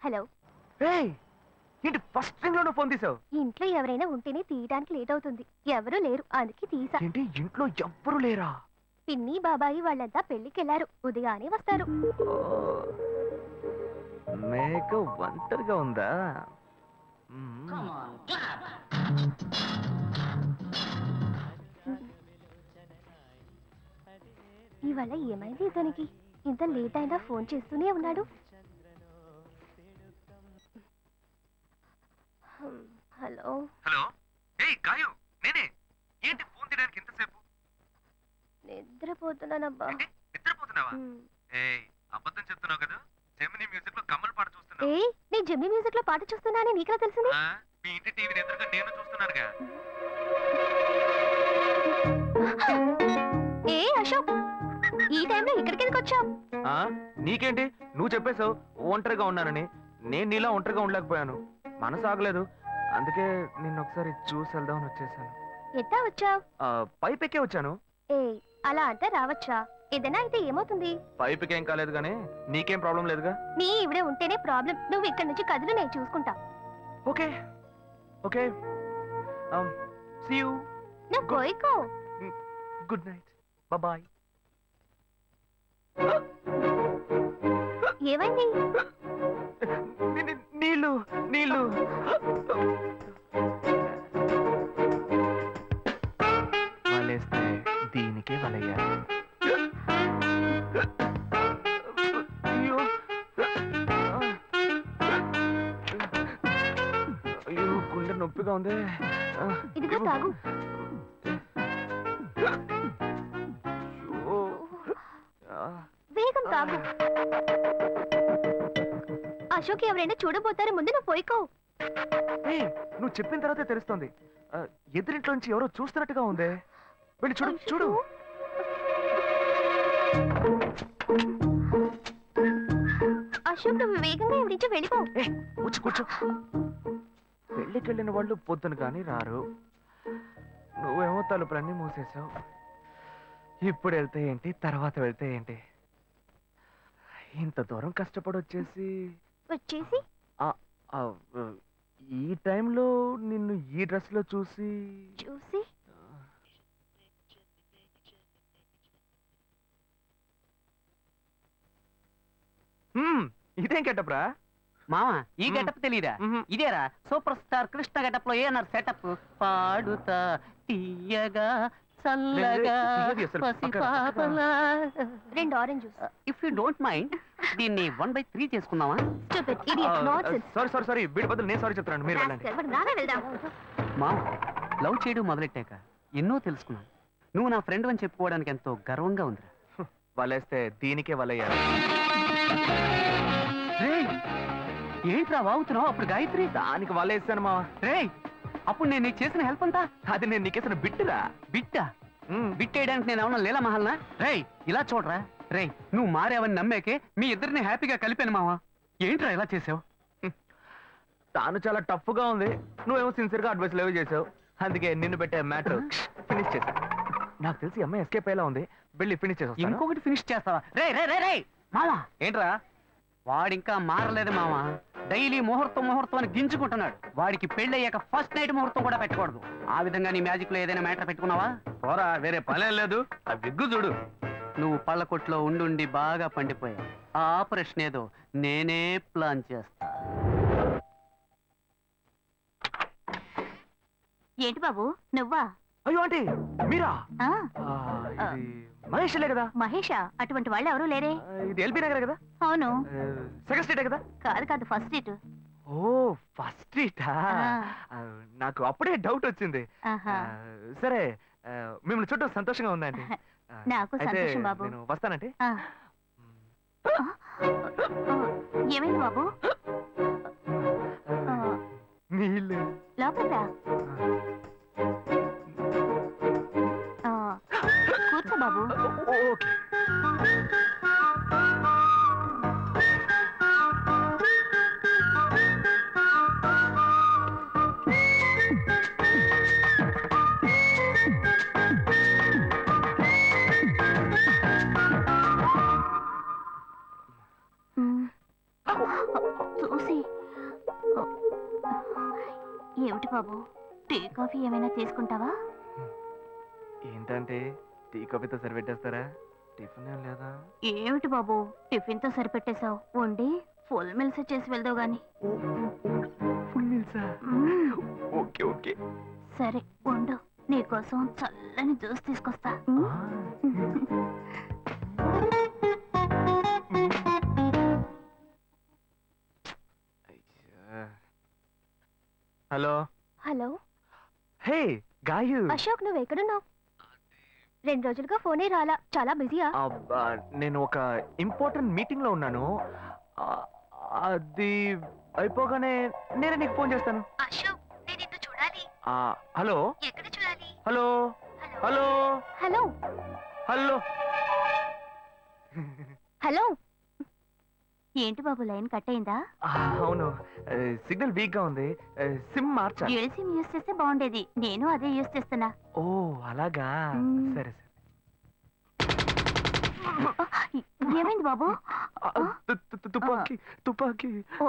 Hello. ఏంటి first thing లోనే phone తీసావు? ఇంట్లో ఎవరైనా ఉంటేనే తీయడానికి లేట్ అవుతుంది. ఎవరూ లేరు, అందుకే తీసా. ఏంటి ఇంట్లో ఎవ్వరు లేరా? పిన్ని బాబాయి వాళ్ళంతా పెళ్లికెళ్లారు, ఉదయానే వస్తారు. మేక ఒంటరిగా ఉందా? ఇవాళ ఏమైంది ఇతనికి? ఇంత లేట్ అయినా ఫోన్ చేస్తూనే ఉన్నాడు. Hello hello. ఏయ్ గాయు, నేనే. ఏంటి ఫోన్ తీయడానికి ఇంతసేపు? నిద్రపోతున్నానబ్బా. నిద్రపోతున్నావా? ఏయ్ అబద్ధం చెప్తున్నావు కదా. జెమిని మ్యూజిక్ లో కమల్ పాట చూస్తున్నావు. ఏయ్ నేను జెమిని మ్యూజిక్ లో పాట చూస్తున్నానని నీకెలా తెలిసింది? మీ ఇంటి టీవీని ఎదురుగా నేను చూస్తున్నానుగా. ఏ అశోక్, ఈ టైంలో ఇక్కడికి ఎందుకు వచ్చావు? నీకేంటి, నువ్వు చెప్పేశావు ఒంటరిగా ఉన్నానని. నేను నీలా ఒంటరిగా ఉండలేకపోయాను, మనసు ఆగలేదు. అందుకే నిన్న ఒకసారి చూసి వెళ్దామని వచ్చేసాను. ఎట్టా వచ్చావు? పైపెక్కే వచ్చాను. ఏ అలా అంటే రావచ్చా? ఏదైనా అయితే ఏమవుతుంది? పైపెక్కేం కాలేదు గానీ నీకేం ప్రాబ్లం లేదుగా. నీ ఇవిడే ఉంటేనే ప్రాబ్లం. నువ్వు ఇక్కడ నుంచి కదులు, నేను చూసుకుంటా. Okay okay, see you. నువ్వు పోయికో. Good night, bye. ఏమైంది? నీళ్ళు నీళ్ళు. వలేస్తే దీనికే వలయ్యాలి. అయ్యో అయ్యో, గుండె నొప్పిగా ఉంది. ఇదిగో తాగు. వేగం తాగు. అశోక్ ఎవరైనా చూడబోతారు, ముందు నువ్వు పోయికో. నువ్వు చెప్పిన తర్వాతే తెలుస్తోంది. ఎదురింట్లో నుంచి ఎవరో చూస్తున్నట్టుగా ఉంది. వెళ్ళి చూడు చూడు. అశోక్ నువ్వు వేగంగా ఇవి నుంచి వెళ్ళిపో. కూర్చో కూర్చో. పెళ్ళికెళ్ళిన వాళ్ళు పొద్దున కానీ రారు. నువ్వేమో తలుపులన్నీ మూసేశావు. ఇప్పుడు వెళ్తే ఏంటి, తర్వాత వెళ్తే ఏంటి? ఇంత దూరం కష్టపడి వచ్చేసి ఈ టైంలో నిన్ను ఈ డ్రెస్ లో చూసి ఇదేం గెటప్ రా మామా? ఈ గెటప్ తెలీదా? ఇదేరా సూపర్ స్టార్ కృష్ణ గెటప్ లో ఏనారు సెటప్. పాడుతా తీయగా చల్లగా పసిపాపలా. 2 orange juice. If you don't mind దీన్ని 1/3 చేసుకుందామా? సారీ వీడి బదులు నేను సారీ చెప్తాను. మీరు వెళ్ళండి. మామ, లవ్ చేయడం మొదలెట్టాక ఎన్నో తెలుసుకున్నాను. నువ్వు నా ఫ్రెండ్ అని చెప్పుకోవడానికి ఎంతో గర్వంగా ఉందిరా. వలేస్తే దీనికే వలయ్యారు. ఏంట్రా వాగుతున్నావు? అప్పుడు గాయత్రి దానికి వలేస్తాను మా. అప్పుడు నేను నీకు చేసిన హెల్ప్ అంతా అది నేను నీకేసిన బిట్టురా. బిట్టా? బిట్టేయడానికి నేను ఏమన్నా లీలా మహల్నా? ఇలా చూడరా. నువ్వు మారావని నమ్మేకే మీ ఇద్దరిని హ్యాపీగా కలిపాను మావా. ఏంట్రా ఇలా చేసావు? తాను చాలా టఫ్ గా ఉంది, నువ్వేమో సిన్సియర్ గా అడ్వైస్ లేవు చేసావు. అందుకే నిన్ను పెట్టే మ్యాటర్ ఫినిష్ చేసా. నాకు తెలిసి అమ్మాయి ఎస్కేప్ అయ్యేలా ఉంది, వెళ్ళి ఫినిష్ చేసా. ఇంకొకటి ఫినిష్ చేస్తావా? రే మావా, ఏంట్రా? వాడింకా మారలేదు మావా. డైలీ ముహూర్తం అని గింజుకుంటున్నాడు. వాడికి పెళ్ళయ్యాక ఫస్ట్ నైట్ ముహూర్తం కూడా పెట్టకూడదు. ఆ విధంగా నీ మ్యాజిక్ లో ఏదైనా మ్యాటర్ పెట్టుకున్నావా? పోరా, వేరే పనే లేదు. ఆ విగ్గు చూడు. నువ్వు పళ్ళ కొట్లో ఉండి బాగా పండిపోయావు. ఆ ఆపరేషన్ ఏదో నేనే ప్లాన్ చేస్తా. ఏంటి బాబు నువ్వా? అయ్యో ఆంటీ మీరా? మహేష్లే కదా? మహేషా? అటువంటి వాళ్ళు ఎవరూ లేరే. ఇది ఎల్బీ నగర్ కదా? అవును. సెకండ్ స్ట్రీట్ కదా? కాదు ఫస్ట్ స్ట్రీట్. ఓ ఫస్ట్ స్ట్రీటా? నాకు అప్పుడే డౌట్ వచ్చింది. సరే, మిమ్మల్ని చుట్టూ సంతోషంగా ఉందండి. నాకు సంతోషం బాబు. నేను వస్తానంటే. ఏమైంది బాబు? నీళ్ళు లోపల కూర్చో బాబు. ఓకే. చూసి ఏమిటి బాబు, టీ కాఫీ ఏమైనా తీసుకుంటావా? ఏంటంటే టీ కాఫీతో సరిపెట్టేస్తారా? టిఫిన్ ఏం లేదా? ఏమిటి బాబు టిఫిన్ తో సరిపెట్టేశావు, వండి ఫుల్ మిల్స్ చేసి వెళ్దావు గాని. ఫుల్ మీల్సా? మ్మ్. Okay okay. సరే వండు, నీకోసం చల్లని జ్యూస్ తీసుకొస్తా. Hello. Hello hey Gayu. Ashok, నువ్వు ఎక్కడున్నావు? 2 రోజులుగా ఫోనే రాలా, చాలా బిజీయా? నేను ఒక ఇంపార్టెంట్ మీటింగ్ లో ఉన్నాను. ఆ, అది అయిపోగానే నేనే నీకు ఫోన్ చేస్తాను. అశోక్, నేను నిన్ను చూడాలి. హలో. ఎక్కడ చూడాలి? Hello hello hello hello. Hello. ఏంటి బాబు, లైన్ కట్ అయిందా? అవును, సిగ్నల్ వీక్ గా ఉంది. సిమ్ మార్చా. డ్యూయల్ సిమ్ యూస్ చేస్తే బాగుండేది, నేను అదే యూస్ చేస్తున్నా. ఓ అలాగా. మ్మ్. సరే సరే. ఏమైంది బాబు? తుపాకీ తుపాకీ. ఓ,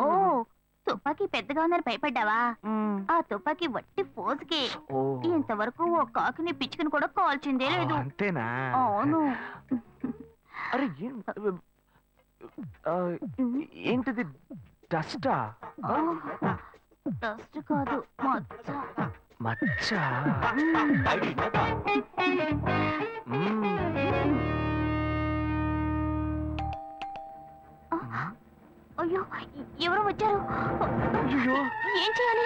తుపాకీ పెద్దగా ఉందని భయపడ్డావా? మ్మ్. ఆ తుపాకీ వట్టి ఫోజుకే. ఓ ఇంతవరకు ఓ కాకిని పిచ్చుకుని కూడా కాల్చిందే లేదు. అంతేనా? అవును. అరే ఏంటిది, డస్టా? డస్ట్ కాదు, మచ్చ. మచ్చ. అయ్యో, ఎవరో వచ్చారు. అయ్యో ఏం చేయాలి?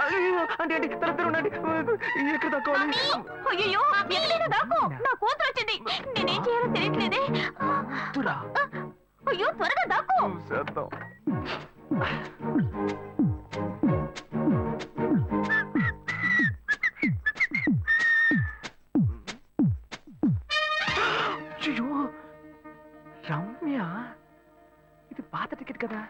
అయ్యో, అంటే తరతరు ఉండండి. ఎక్కడ తక్కువాలి? అయ్యో, ఎక్కడైనా దాక్కో, నా కూతురు వచ్చింది. నేనేం చేయాలో తెలియట్లేదే. తురా అయ్యో, త్వరగా దాక్కో. చేద్దాం. అయ్యో, రమ్య, ఇది పాత టికెట్ కదా.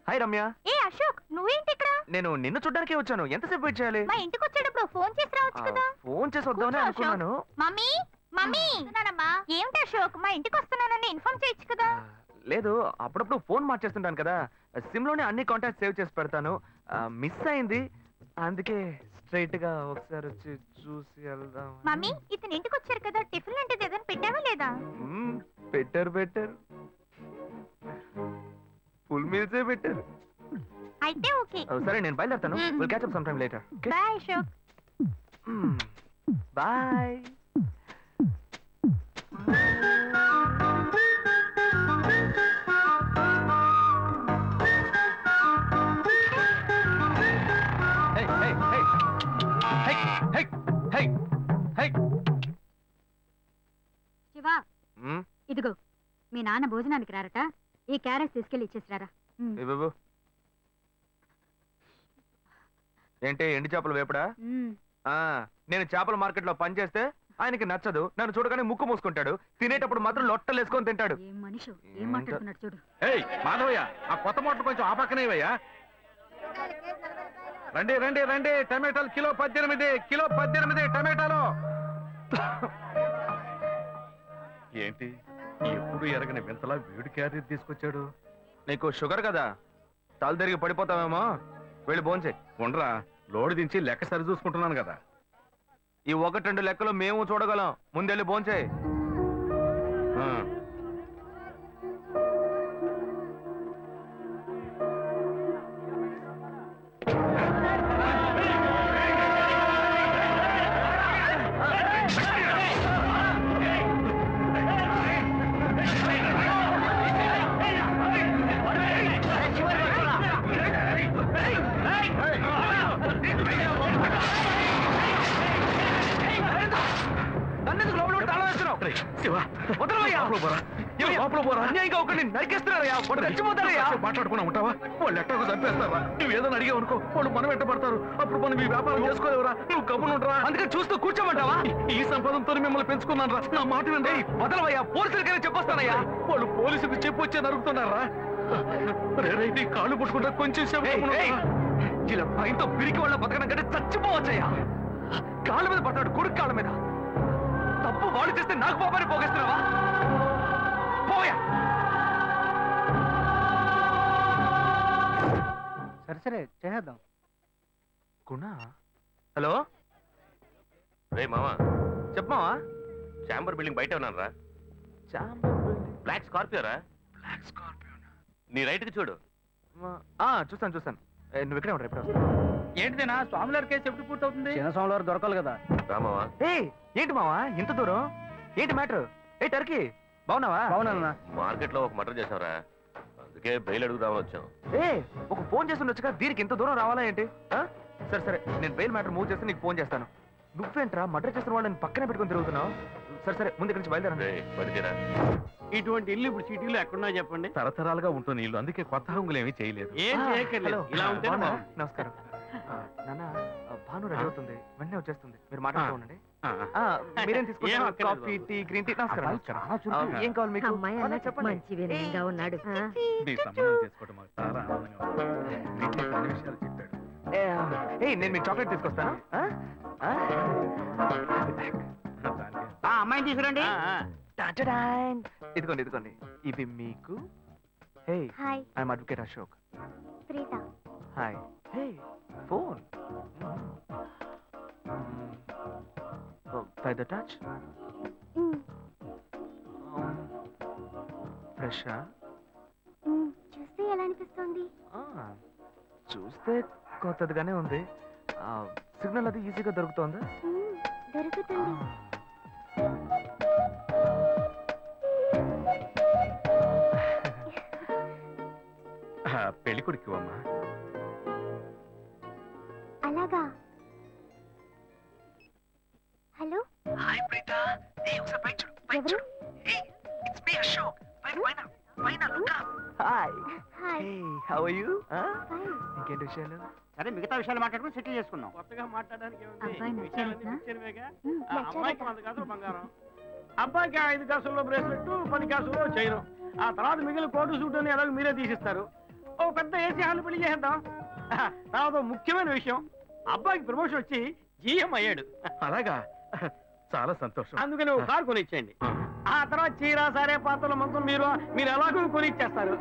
హాయ్ రమ్య. ఏ అశోక్, నువ్వేంటి ఇక్కడ? నేను నిన్ను చూడ్డానికే వచ్చాను. ఎంతసేపు వెయిట్ చేయాలి? మా ఇంటికి వచ్చేటప్పుడు ఫోన్ చేసి రావచ్చు కదా. ఫోన్ చేసి వద్దామని కూర్చో, అనుకున్నాను. మమ్మీ మమ్మీ, ఏమిటి అశోక్, మా ఇంటికి వస్తున్నానని ఇన్ఫార్మ్ చేయొచ్చు కదా. లేదు, అప్పుడప్పుడు ఫోన్ మార్చేస్తుంటాను కదా. సిమ్ లోనే అన్ని కాంటాక్ట్ సేవ్ చేసి పెడతాను. మిస్ అయింది, అందుకే స్ట్రైట్ గా ఒకసారి వచ్చి చూసి వెళ్దాం. మమ్మీ, ఇతను ఇంటికి వచ్చారు కదా, టిఫిన్ లాంటిది ఏదైనా పెట్టావా లేదా? బెటర్ ఫుల్ మీల్సే బెటర్. అయితే ఓకే. సరే, నేను బయలుదేరుతాను. Will catch up some time later. Bye Ashok. Bye. Shiva, ఇదిగో మీ నాన్న భోజనానికి రారట, ఈ క్యారెట్ తీసుకెళ్లి ఇచ్చేసిరారా. బాబు, ఏంటి ఎండి చేపలు వేపడా? నేను చేపల మార్కెట్ లో పనిచేస్తే ఆయనకి నచ్చదు. నన్ను చూడగానే ముక్కు మూసుకుంటాడు. తినేటప్పుడు మాత్రం లొట్టలు వేసుకొని తింటాడు. ఏం మనిషి, ఏం మాట్లాడుతున్నాడు చూడు. ఏయ్ మాధవయ్య, ఆ కొత్త మోటార్ కొంచెం ఆ పక్కనేవయ్యా. రండి రండి రండి, టమాటాలు కిలో 18 టమాటాలు. ఏంటి ఎప్పుడు ఎరగని వింతలా వేడి క్యారెట్ తీసుకొచ్చాడు? నీకు షుగర్ కదా, తల తిరిగి పడిపోతావేమో. వెళ్ళి భోంచేయి. ఉండరా, లోడు దించి లెక్క సరి చూసుకుంటున్నాను కదా. ఈ 1-2 లెక్కలు మేము చూడగలం. ముందెళ్ళి భోంచేయి. నన్నెందుకు లోపల పెట్టి తాళం వేస్తున్నావు? శివ, వదలవయ్యా. లోపల పోరా. అన్యాయంగా ఒకరిని నరికేస్తున్నారయ్యా. వాడు చచ్చిపోతారయ్యా. మాట్లాడుకున్నా ఉంటావా? వాళ్ళు ఎట్టకు చంపేస్తారా? నువ్వు ఏదో అడిగావు అనుకో, వాళ్ళు మనం వెంటబడతారు. అప్పుడు మనం ఈ వ్యాపారం చేసుకోలేవురా. నువ్వు కబునుంటరా. అందుకని చూస్తూ కూర్చోమంటావా? ఈ సంపదంతో మిమ్మల్ని పెంచుకున్నాను రా. నా మాట వినండి. వదలవయ్యా, పోలీసులకైనా చెప్పొస్తానయ్యా. వాళ్ళు పోలీసులకు చెప్పొచ్చే నరుగుతున్నారా? నీ కాళ్ళు పుట్టుకుంటా కొంచెం సేపు గమ్మునుండరా. ఇలా భయంతో పిరికి వాళ్ళ బతకడం కంటే చచ్చిపోవచ్చయ్యా. కాళ్ళ మీద పడ్డాడు, కొడుకు కాళ్ళ మీద. తప్పు వాళ్ళు చేస్తే నాకు పాపాన్ని పోగేస్తున్నావా? పోయా. సరే చేద్దాం. గుణ హలో రే మామా, చెప్పమావా చాంబర్ బిల్డింగ్ బయట ఉన్నాను రా. చాంబర్ బిల్డింగ్ బ్లాక్ స్కార్పియో రా. బ్లాక్ స్కార్పియో నీ రైట్ కి చూడు. చూస్తాను నువ్వు ఇక్కడే ఉంటావు ఎప్పుడు వస్తావు? ఏంటిదేనా స్వామివారి కేసు ఎప్పుడు పూర్తవుతుంది? చిన్న స్వామివారు దొరకాలి కదా. రామావా, ఏంటి మావా ఇంత దూరం ఏంటి మ్యాటర్? టర్కీ బాగున్నావా? బాగున్నా. మార్కెట్ లో ఒక మర్డర్ చేసావురా, అందుకే బెయిల్ అడుగుదామని వచ్చాం. ఒక ఫోన్ చేసి ఉండొచ్చుగా, దీనికి ఇంత దూరం రావాలా ఏంటి? సరే నేను బెయిల్ మ్యాటర్ మూవ్ చేస్తే నీకు ఫోన్ చేస్తాను. నువ్వేంట్రా మర్డర్ చేసిన వాళ్ళని పక్కనే పెట్టుకుని తిరుగుతున్నావు? సరే ముందు ఇక్కడి నుంచి బయలుదేరండి. పడితేరా ఇటువంటి ఇల్లు ఇప్పుడు సిటీలో ఎక్కడున్నా చెప్పండి. తరతరాలుగా ఉంటుంది ఇల్లు, అందుకే కొత్త హంగులు ఏమీ చేయలేదు. ఏం చేయక్కర్లేదు, ఇలా ఉంటే బాగున్నారా? నమస్కారం నాన్న. భాను రెడీ అవుతుంది, వెంటనే వచ్చేస్తుంది. మీరు మాట్లాడుతూ ఉండండి. మీరేం ఏం తీసుకుంటారు? అక్కర్లేదు కాఫీ, టీ, గ్రీన్ టీ? నమస్కారం. ఏం కావాలి మీకు? చెప్పండి. మంచి వినయంగా ఉన్నాడు. నీ సంబంధం చేసుకోవడం మాకు చాలా ఆనందంగా ఉంది. నీకు అన్ని విషయాలు చెప్పాడు. నేను మీకు చాక్లెట్ తీసుకొస్తాను. అమ్మాయిని తీసుకురండి. ఇదిగోండి ఇవి మీకు. Hey hi I'm advocate Ashok. Preetha. Hi. Hey phone by the touch. ఫ్రెషా? చూస్తే ఎలా అనిపిస్తుంది? చూస్తే కొత్తదిగానే ఉంది. సిగ్నల్ అది ఈజీగా దొరుకుతోందా? దొరుకుతుంది. పెళ్లి కొడుకు అమ్మా. అలాగా. Hello hi Preetha. ఒకసారి పైకి చూడు, పైకి ఎవరు? చూడు. It's me Ashok. పైన look up. Hi. Hi. Hey, how are you? Fine. ఇంకేంటి విషయాలు? సరే మిగతా విషయాలు మాట్లాడుకుని సెటిల్ చేసుకుందాం. కొత్తగా మాట్లాడడానికి అబ్బాయి నచ్చాడట్నా? అమ్మాయికి 100 కాసులు బంగారం, అబ్బాయికి 5 కాసుల్లో బ్రేస్లెట్, 10 కాసుల్లో చైన్. ఆ తర్వాత మిగిలిన కోటు సూట్ అని ఎలాగో మీరే తీసిస్తారు. ఓ పెద్ద ఏసీ హాల్ పెళ్లి చేద్దాం. తర్వాత ముఖ్యమైన విషయం, అబ్బాయికి ప్రమోషన్ వచ్చి జీఎం అయ్యాడు. అలాగా, చాలా సంతోషం. అందుకని ఒక కారు కొనిచ్చేయండి. ఆ తర్వాత చీర సారే పాత్రల మొత్తం మీరు ఎలాగో కొనిచ్చేస్తారు.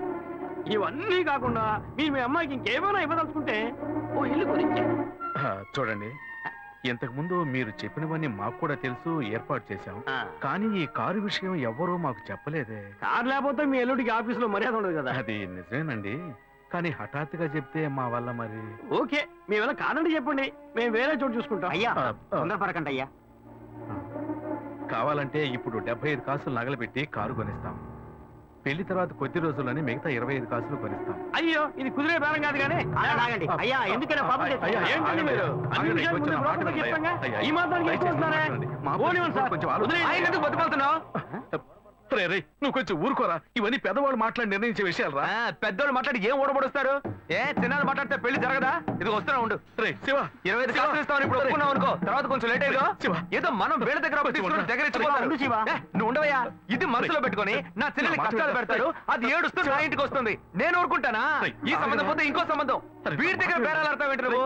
ఇవన్నీ కాకుండా మీరు మీ అమ్మాయికి ఇంకేమైనా ఇవ్వదలుచుకుంటే ఓ ఇల్లు కొనిచ్చేయండి. చూడండి, ఇంతకు ముందు మీరు చెప్పినవన్నీ మాకు కూడా తెలుసు, ఏర్పాటు చేశాం. కానీ ఈ కారు విషయం ఎవ్వరూ మాకు చెప్పలేదే. కారు లేకపోతే మీ ఎల్లుడికి ఆఫీసులో మర్యాద ఉండదు కదా. అది నిజమేనండి, కానీ హఠాత్తుగా చెప్తే మా వల్ల మరి. ఓకే, మీ వల్ల కాదండి చెప్పండి, మేము వేరే చోటు చూసుకుంటాం. అయ్యా ఆ, తొందరపడకండి అయ్యా. కావాలంటే ఇప్పుడు 75 కాసులు నగలబెట్టి కారు కొనిస్తాం. పెళ్లి తర్వాత కొద్ది రోజుల్లోనే మిగతా 25 కాసులు కొనిస్తాం. అయ్యో, ఇది కుదిరే బేరం కాదు కానీ. ఆగండి అయ్యా, ఎందుకైనా పాపం అయ్యా, చేస్తున్నారు? ఏంటండి ఆగండి, మీరు? అన్ని ఆగండి, విషయాలు కొంచెం ముందు మాట్లాడండి, బ్రోకర్కి చెప్పంగా? అయ్యా, ఈ మాత్రానికి దయచేసి ఎక్కువస్తున్నారా? మాట్లాడండి. మా పోనివ్వండి సార్, కొంచెం వదిలేయండి. ఆయన ఎందుకు బతుకుతున్నావు? రే, నువ్వు కొంచెం ఊరుకోరా. ఇవన్నీ పెద్దవాళ్ళు మాట్లాడి నిర్ణయించే విషయాలు రా. పెద్దోళ్ళు మాట్లాడి ఏం ఓడబడుస్తారు? చిన్నాళ్ళు మాట్లాడితే పెళ్లి జరగదా? ఇది వస్తున్నా ఉండు. రే శివ, 25 కాసులు ఇస్తామని ఇప్పుడు ఒప్పుకున్నావు అనుకో, తర్వాత కొంచెం లేట్ అయ్యో. శివ. ఏదో మనం వేళ దగ్గర అప్పు తీసుకుని దగ్గర ఇచ్చిపోతారు. ఉండు శివ. నువ్వు ఉండవయ్యా. ఇది మనసులో పెట్టుకొని నా చెల్లెలి కష్టాలు పెడతారు, అది ఏడుస్తూ నా ఇంటికి వస్తుంది. నేను ఊరుకుంటానా? ఈ సంబంధం పోతే ఇంకో సంబంధం. వీడి దగ్గర బేరాలు ఆడతావు ఏంటి నువ్వు?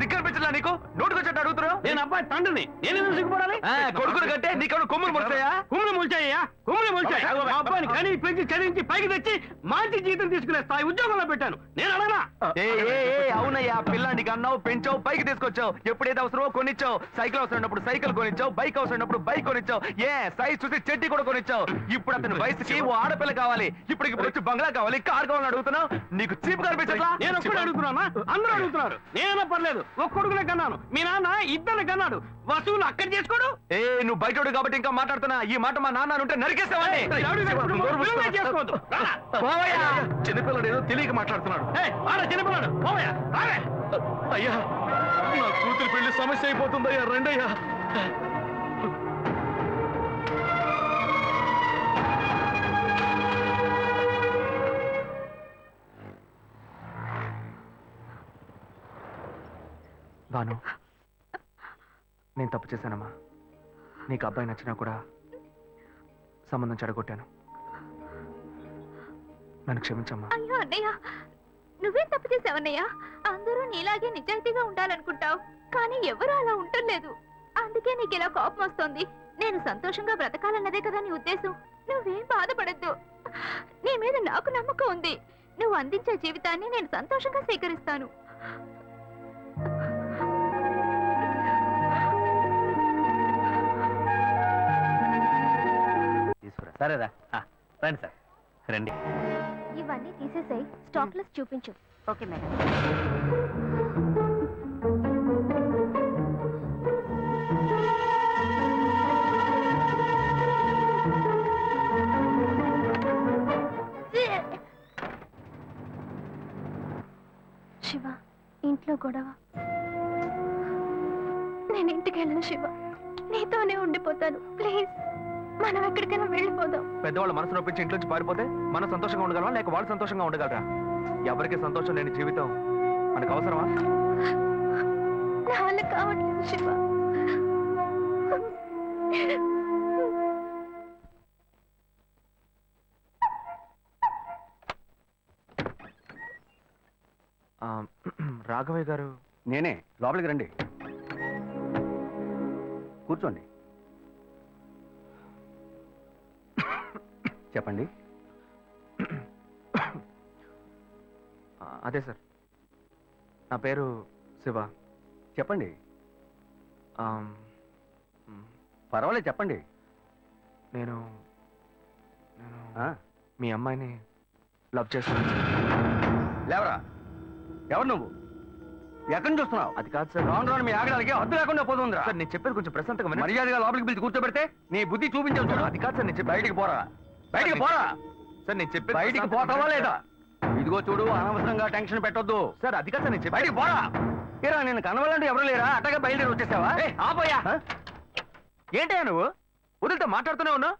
సిగ్గర్ పిచ్చలా నీకు? నోటుకొచ్చేట్టు అడుగుతున్నావు. నేను అబ్బాయి తండ్రిని, నేను ఎందుకు సిగ్గుపడాలి? కొడుకులు కంటే నీకేమైనా కొమ్ములు ముడతాయా? కుమ్ములు మొలిచాయ్యా, కుమ్ములు మొలిచాయి. మా అబ్బాయిని కని పెంచి చదివించి పైకి తెచ్చి మంచి జీతం తీసుకునే స్థాయి ఉద్యోగంలో పెట్టాను. నేను అడగనా? అవునయ్యా, పిల్లానికి అన్నావు, పెంచావు, పైకి తీసుకొచ్చావు. ఎప్పుడైతే అవసరమో కొనిచ్చావు. సైకిల్ అవసరమైనప్పుడు సైకిల్ కొనిచ్చావు, బైక్ అవసరమైనప్పుడు బైక్ కొనిచ్చావు. సైజ్ చూసి చెట్టి కూడా కొనిచ్చావు. ఇప్పుడు అతని వయసుకి ఓ ఆడపిల్ల కావాలి. ఇప్పుడు వచ్చి బంగ్లా కావాలి, కార్ కావాలని అడుగుతున్నావు. నీకు చీప్ కనిపించట్లా? నేను ఒక్కడే అడుగుతున్నా, అందరూ అడుగుతున్నారు. నేనైనా పర్లేదు, ఒక్క కొడుకునే కన్నాను, మీ నాన్న 2 కన్నాడు. వసూలు అక్కడ చేసుకోడు. నువ్వు బయటోడు కాబట్టి ఇంకా మాట్లాడుతున్నా. ఈ మాట మా నాన్న ఉంటే నరికేస్తావని. చేసుకోవద్దు. చిన్నపిల్లడు ఏదో తెలియక మాట్లాడుతున్నాడు. చిన్నపిల్లాడు పోవయ్యా, రావే. అయ్యా, నా కూతురు పెళ్లి సమస్య అయిపోతుందయ్యా, రండయ్యా. భాను, నేను తప్పు చేశానమ్మా. నీకు అబ్బాయి నచ్చినా కూడా సంబంధం చెడగొట్టాను. నన్ను క్షమించమ్మా. అయ్యో అన్నయ్య, నువ్వేం తప్పు చేసావన్నయ్య? అందరూ నీలాగే నిజాయితీగా ఉండాలనుకుంటావు, కానీ ఎవరు అలా ఉండలేదు. అందుకే నీకు ఇలా కోపం వస్తుంది. నేను సంతోషంగా బ్రతకాలన్నదే కదా నీ ఉద్దేశం. నువ్వేం బాధపడద్దు. నీ మీద నాకు నమ్మకం ఉంది. నువ్వు అందించే జీవితాన్ని నేను సంతోషంగా స్వీకరిస్తాను. తీసుకురా. సరేరా, రండి సార్, రండి. ఇవన్నీ తీసేసాయి, స్టాక్లెస్ చూపించు. Okay madam. శివ, ఇంట్లో గొడవ. నేను ఇంటికి వెళ్ళను శివ, నీతోనే ఉండిపోతాను. ప్లీజ్, మనం ఎక్కడికైనా వెళ్ళిపోదాం. పెద్దవాళ్ళ మనసు నొప్పించి ఇంట్లోంచి పారిపోతే మనం సంతోషంగా ఉండగలమా, లేక వాళ్ళు సంతోషంగా ఉండగలరా? ఎవరికి సంతోషం లేని జీవితం మనకు అవసరమా? నా వల్ల కావట్లేదు శివ. రాఘవయ్య గారు, నేనే, లోపలికి రండి, కూర్చోండి. చెప్పండి. అదే సార్, నా పేరు శివ. చెప్పండి. ఆమ్, పర్వాలేదు, చెప్పండి. నేను మీ అమ్మాయిని లవ్ చేస్తాను. లేవరా, ఎవరు నువ్వు? ఎక్కడి నుంచి చూస్తున్నావు? అది కాదు సార్. రాను రాను మీ ఆగడానికి హద్దు లేకుండా పోతుందిరా. సార్, నేను చెప్పేది కొంచెం ప్రశాంతంగా వినండి. మర్యాదగా లోపలికి పిలిచి కూర్చోబెడితే నీ బుద్ధి చూపించావు చూడు. అది కాదు సార్, నేను చెప్పేది. బయటికి పోరా, బయటికి పోరా. సార్, నేను చెప్పేది బయటికి ప్రశాంతంగా పోతావా వినండి లేదా? ఇదిగో చూడు, అనవసరంగా టెన్షన్ పెట్టొద్దు. సార్. అది కాదు సార్, నేను చెప్పేది. బయటికి పోరా. ఏరా, నేను కనవాలంటే ఎవరు లేరా? అట్టగా బయలుదేరి వచ్చేసావా? ఆపోయా. ఏంటయ్యా నువ్వు వదిలితో మాట్లాడుతూనే ఉన్నా?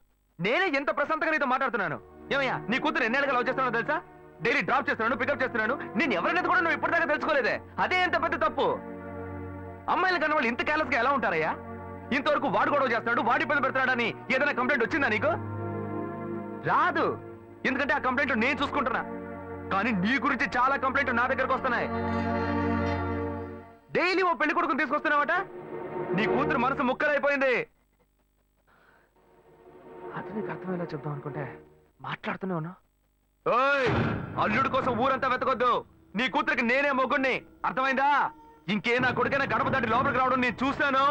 నేనే ఎంత ప్రశాంతంగా నీతో మాట్లాడుతున్నాను. ఏమయ్యా, నీ కూతురు ఎన్నేళ్ళగా లవ్ చేస్తున్నావు తెలుసా? డైలీ డ్రాప్ చేస్తున్నాను, పికప్ చేస్తున్నాను. నేను ఎవరినైతే కూడా నువ్వు ఇప్పటిదాకా తెలుసుకోలేదే. అదే ఎంత పెద్ద తప్పు. అమ్మాయిలు కన్నా వాళ్ళు ఇంత కేర్లెస్ గా ఎలా ఉంటారయ్యా? ఇంతవరకు వాడు గొడవ చేస్తున్నాడు, వాడి ఇబ్బంది పెడుతున్నాడని ఏదైనా కంప్లైంట్ వచ్చిందా నీకు? రాదు, ఎందుకంటే ఆ కంప్లైంట్ నేను చూసుకుంటున్నా. కానీ నీ గురించి చాలా కంప్లైంట్ నా దగ్గరకు వస్తున్నాయి. డైలీ ఓ పెళ్లి కొడుకుని తీసుకొస్తున్నావట. నీ కూతురు మనసు ముక్కలైపోయింది. అది నీకు అర్థమయ్యేలా చెప్దాం అనుకుంటే మాట్లాడుతూనే ఉన్నా. ఓయ్, అల్లుడి కోసం ఊరంతా వెతకొద్దు. నీ కూతురికి నేనే మొగ్గుణ్ణి, అర్థమైందా? ఇంకే నా కొడుకైనా గడప దాటి లోపలికి రావడం నేను చూశాను.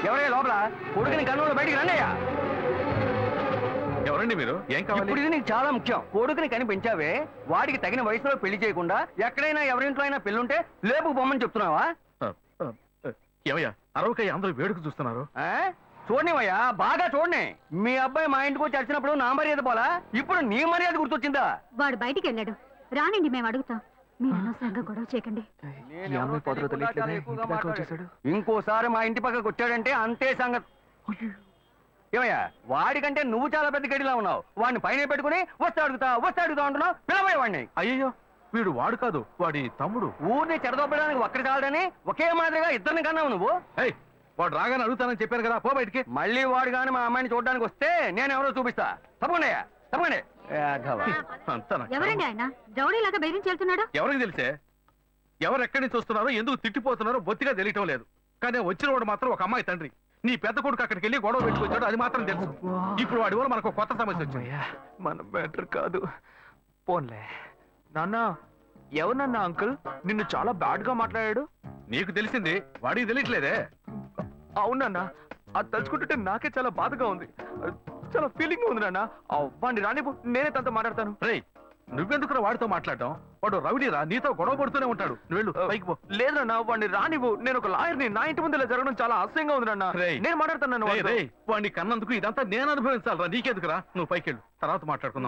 ఎవరయ్యా లోపల? కొడుకుని కన్నులో బయటికి రండియ్యా. ఎవరండి మీరు? ఏం కావాలి? ఇప్పుడు ఇది నీకు చాలా ముఖ్యం. కొడుకుని కనిపించావే, వాడికి తగిన వయసులో పెళ్లి చేయకుండా ఎక్కడైనా ఎవరింట్లో అయినా పెళ్ళుంటే లేపుకు పొమ్మని చెప్తున్నావా? ఏమయ్యా, అరవకయ్య అందరూ వేడుక చూస్తున్నారు. చూడనివయ్యా, బాగా చూడని. మీ అబ్బాయి మా ఇంటికి వచ్చి వచ్చినప్పుడు నా మర్యాద పోలా, ఇప్పుడు నీ మర్యాద గుర్తొచ్చిందా? వాడు బయటికి వెళ్ళాడు, రానండి, మేము అడుగుతాం. మీరు అనవసరంగా గొడవ చేయకండి. ఈ అమ్మాయి పొదలో తెలియట్లేదే, ఇంటి దాకా వచ్చేసాడు. ఇంకోసారి మా ఇంటి పక్కకు వచ్చాడంటే అంతే సంగతి. ఏమయ్యా, వాడికంటే నువ్వు చాలా పెద్ద గడిలా ఉన్నావు. వాడిని పైన పెట్టుకుని వస్తే అడుగుతా అంటున్నావు. పిలవయ్య వాడిని. అయ్యయ్యో, వీడు వాడు కాదు, వాడి తమ్ముడు. ఊరిని చెడదొబ్బడానికి ఒక్కడి చాలని ఒకే మాదిరిగా ఇద్దరిని కన్నావు నువ్వు. ఏయ్, వాడు రాగానే అడుగుతానని చెప్పాను కదా, పో బయటికి. మళ్ళీ వాడు కానీ మా అమ్మాయిని చూడడానికి వస్తే నేను ఎవరో చూపిస్తా. తప్పకుండా తప్పకుండా. అంతా నాకు ఎవరండి ఆయన? రౌడీలాగా బెదిరించి వెళ్తున్నాడు. ఎవరికి తెలిసే? ఎవరు ఎక్కడి నుంచి వస్తున్నారో, ఎందుకు తిట్టిపోతున్నారో బొత్తిగా తెలియటం లేదు. కానీ వచ్చిన వాడు మాత్రం ఒక అమ్మాయి తండ్రి. నీ పెద్ద కొడుకు అక్కడికి వెళ్ళి గొడవ పెట్టుకొచ్చాడు, అది మాత్రం తెలుసు. ఇప్పుడు వాడి వల్ల మనకు కొత్త సమస్య వచ్చింది. మనం బెటర్ కాదు. పోన్లే నాన్న. ఎవరన్నా అంకుల్ నిన్ను చాలా బ్యాడ్ గా మాట్లాడాడు? నీకు తెలిసింది, వాడికి తెలియట్లేదే. అవునన్నా, అది తలుచుకుంటుంటే నాకే చాలా బాధగా ఉంది. చాలా ఫీలింగ్ ఉంది నాన్న. వాడిని రానిపో, నేనే తనతో మాట్లాడతాను. రేయ్, నువ్వెందుకురా వాడితో మాట్లాడటం? వాడు రౌడీరా, నీతో గొడవ పడుతూనే ఉంటాడు. నువ్వు వెళ్ళు, పైకి పో. లేదన్నా, వాడిని రానివ్వు. నేను ఒక లాయర్ని. నా ఇంటి ముందు ఇలా జరగడం చాలా అసహ్యంగా ఉంది నాన్న. రేయ్, నేను మాట్లాడతాను. రేయ్, వాడిని కన్నందుకు ఇదంతా నేను అనుభవించాలరా, నీకెందుకురా? నువ్వు పైకి వెళ్ళు, తర్వాత మాట్లాడుకుందాం.